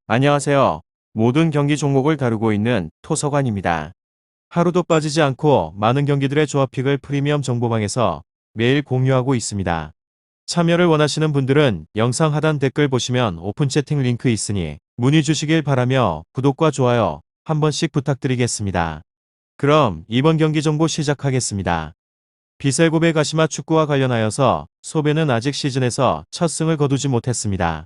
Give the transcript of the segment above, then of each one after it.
안녕하세요. 모든 경기 종목을 다루고 있는 토서관입니다. 하루도 빠지지 않고 많은 경기들의 조합픽을 프리미엄 정보방에서 매일 공유하고 있습니다. 참여를 원하시는 분들은 영상 하단 댓글 보시면 오픈 채팅 링크 있으니 문의 주시길 바라며 구독과 좋아요 한 번씩 부탁드리겠습니다. 그럼 이번 경기 정보 시작하겠습니다. 비셀고베 가시마 축구와 관련하여서 소베는 아직 시즌에서 첫 승을 거두지 못했습니다.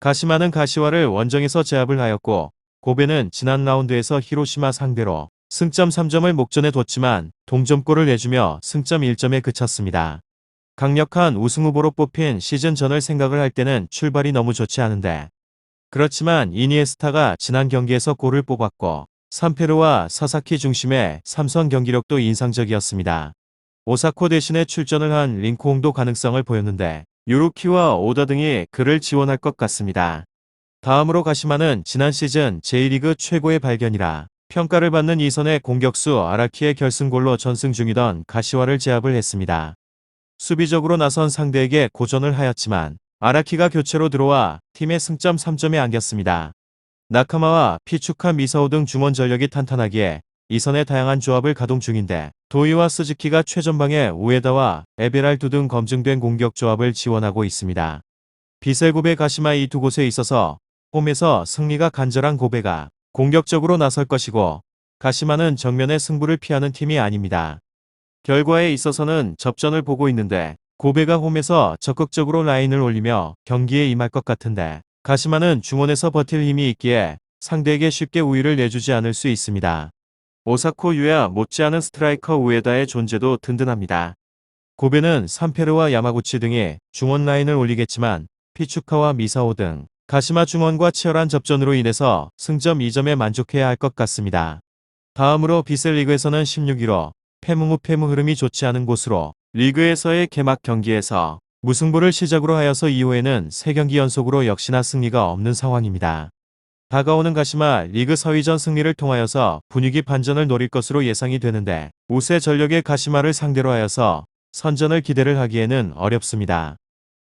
가시마는 가시와를 원정에서 제압을 하였고 고베는 지난 라운드에서 히로시마 상대로 승점 3점을 목전에 뒀지만 동점골을 내주며 승점 1점에 그쳤습니다. 강력한 우승 후보로 뽑힌 시즌 전을 생각을 할 때는 출발이 너무 좋지 않은데 그렇지만 이니에스타가 지난 경기에서 골을 뽑았고 삼페르와 사사키 중심의 삼선 경기력도 인상적이었습니다. 오사코 대신에 출전을 한 링코홍도 가능성을 보였는데 유루키와 오다 등이 그를 지원할 것 같습니다. 다음으로 가시마는 지난 시즌 J리그 최고의 발견이라 평가를 받는 이선의 공격수 아라키의 결승골로 전승 중이던 가시와를 제압을 했습니다. 수비적으로 나선 상대에게 고전을 하였지만 아라키가 교체로 들어와 팀의 승점 3점에 안겼습니다. 나카마와 피추카 미사오 등 중원 전력이 탄탄하기에 이선의 다양한 조합을 가동 중인데 도이와 스즈키가 최전방에 우에다와 에베랄두 등 검증된 공격 조합을 지원하고 있습니다. 비셀고베 가시마 이 두 곳에 있어서 홈에서 승리가 간절한 고베가 공격적으로 나설 것이고 가시마는 정면의 승부를 피하는 팀이 아닙니다. 결과에 있어서는 접전을 보고 있는데 고베가 홈에서 적극적으로 라인을 올리며 경기에 임할 것 같은데 가시마는 중원에서 버틸 힘이 있기에 상대에게 쉽게 우위를 내주지 않을 수 있습니다. 오사코 유야 못지않은 스트라이커 우에다의 존재도 든든합니다. 고베는 삼페르와 야마구치 등이 중원 라인을 올리겠지만 피추카와 미사오 등 가시마 중원과 치열한 접전으로 인해서 승점 2점에 만족해야 할 것 같습니다. 다음으로 비셀리그에서는 16위로 패무 흐름이 좋지 않은 곳으로 리그에서의 개막 경기에서 무승부를 시작으로 하여서 이후에는 3경기 연속으로 역시나 승리가 없는 상황입니다. 다가오는 가시마 리그 서위전 승리를 통하여서 분위기 반전을 노릴 것으로 예상이 되는데 우세 전력의 가시마를 상대로 하여서 선전을 기대를 하기에는 어렵습니다.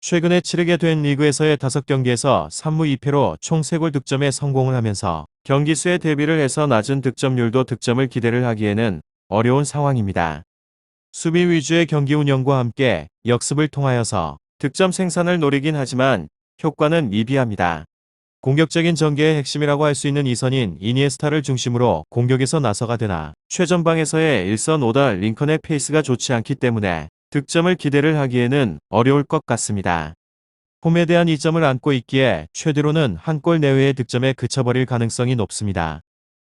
최근에 치르게 된 리그에서의 5경기에서 3무 2패로 총 3골 득점에 성공을 하면서 경기 수에 대비를 해서 낮은 득점률도 득점을 기대를 하기에는 어려운 상황입니다. 수비 위주의 경기 운영과 함께 역습을 통하여서 득점 생산을 노리긴 하지만 효과는 미비합니다. 공격적인 전개의 핵심이라고 할 수 있는 이선인 이니에스타를 중심으로 공격에서 나서가 되나 최전방에서의 1선 오다 링컨의 페이스가 좋지 않기 때문에 득점을 기대를 하기에는 어려울 것 같습니다. 홈에 대한 이점을 안고 있기에 최대로는 한 골 내외의 득점에 그쳐버릴 가능성이 높습니다.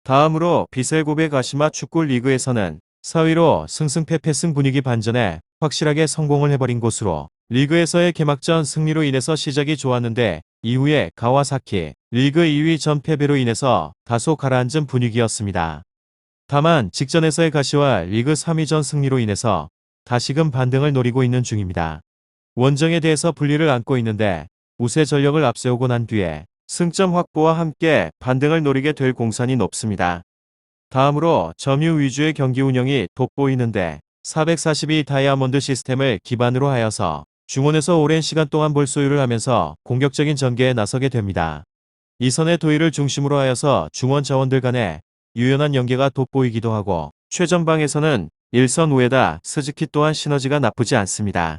다음으로 비셀고베 가시마 축구 리그에서는 4위로 승승패패승 분위기 반전에 확실하게 성공을 해버린 곳으로 리그에서의 개막전 승리로 인해서 시작이 좋았는데 이후에 가와사키 리그 2위 전 패배로 인해서 다소 가라앉은 분위기였습니다. 다만 직전에서의 가시와 리그 3위 전 승리로 인해서 다시금 반등을 노리고 있는 중입니다. 원정에 대해서 분리를 안고 있는데 우세 전력을 앞세우고 난 뒤에 승점 확보와 함께 반등을 노리게 될 공산이 높습니다. 다음으로 점유 위주의 경기 운영이 돋보이는데 442 다이아몬드 시스템을 기반으로 하여서 중원에서 오랜 시간 동안 볼 소유를 하면서 공격적인 전개에 나서게 됩니다. 이선의 도의를 중심으로 하여서 중원 자원들 간의 유연한 연계가 돋보이기도 하고 최전방에서는 일선 우에다 스즈키 또한 시너지가 나쁘지 않습니다.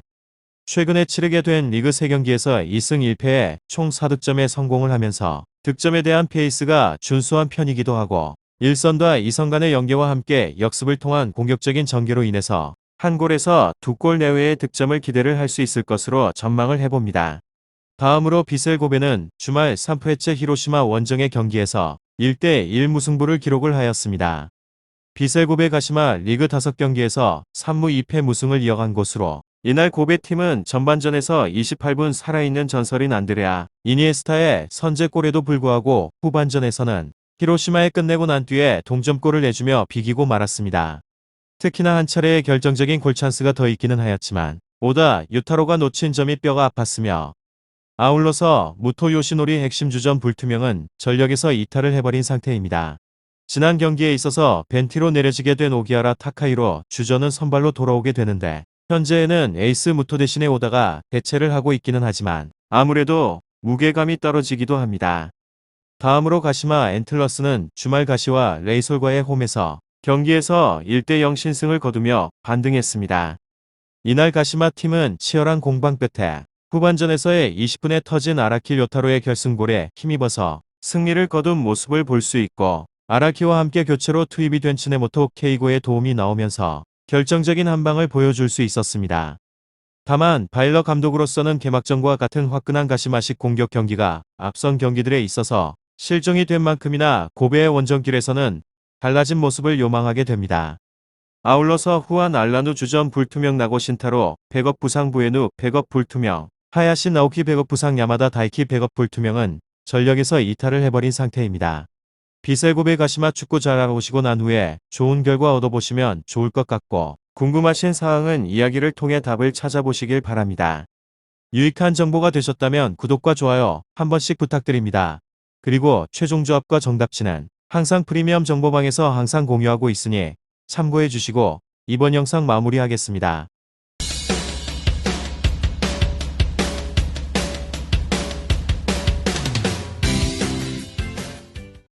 최근에 치르게 된 리그 3경기에서 2승 1패에 총 4득점에 성공을 하면서 득점에 대한 페이스가 준수한 편이기도 하고 1선과 2선 간의 연계와 함께 역습을 통한 공격적인 전개로 인해서 한 골에서 2골 내외의 득점을 기대를 할 수 있을 것으로 전망을 해봅니다. 다음으로 비셀고베는 주말 3회째 히로시마 원정의 경기에서 1대1 무승부를 기록을 하였습니다. 비셀고베 가시마 리그 5경기에서 3무 2패 무승을 이어간 곳으로 이날 고베팀은 전반전에서 28분 살아있는 전설인 안드레아 이니에스타의 선제골에도 불구하고 후반전에서는 히로시마에 끝내고 난 뒤에 동점골을 내주며 비기고 말았습니다. 특히나 한 차례의 결정적인 골찬스가 더 있기는 하였지만 오다 유타로가 놓친 점이 뼈가 아팠으며 아울러서 무토 요시노리 핵심 주전 불투명은 전력에서 이탈을 해버린 상태입니다. 지난 경기에 있어서 벤티로 내려지게 된 오기아라 타카이로 주전은 선발로 돌아오게 되는데 현재에는 에이스 무토 대신에 오다가 대체를 하고 있기는 하지만 아무래도 무게감이 떨어지기도 합니다. 다음으로 가시마 앤틀러스는 주말 가시와 레이솔과의 홈에서 경기에서 1대0 신승을 거두며 반등했습니다. 이날 가시마 팀은 치열한 공방 끝에 후반전에서의 20분에 터진 아라키 료타로의 결승골에 힘입어서 승리를 거둔 모습을 볼 수 있고, 아라키와 함께 교체로 투입이 된 츠네모토 케이고의 도움이 나오면서 결정적인 한방을 보여줄 수 있었습니다. 다만 바일러 감독으로서는 개막전과 같은 화끈한 가시마식 공격 경기가 앞선 경기들에 있어서 실종이 된 만큼이나 고베의 원정길에서는 달라진 모습을 요망하게 됩니다. 아울러서 후안 알라누 주전 불투명 나고 신타로 백업 부상 부에누 백업 불투명, 하야시 나오키 백업 부상 야마다 다이키 백업 불투명은 전력에서 이탈을 해버린 상태입니다. 비셀고베 가시마 축구 잘 알아보시고 난 후에 좋은 결과 얻어보시면 좋을 것 같고, 궁금하신 사항은 이야기를 통해 답을 찾아보시길 바랍니다. 유익한 정보가 되셨다면 구독과 좋아요 한 번씩 부탁드립니다. 그리고 최종 조합과 정답치는 항상 프리미엄 정보방에서 항상 공유하고 있으니 참고해 주시고, 이번 영상 마무리하겠습니다.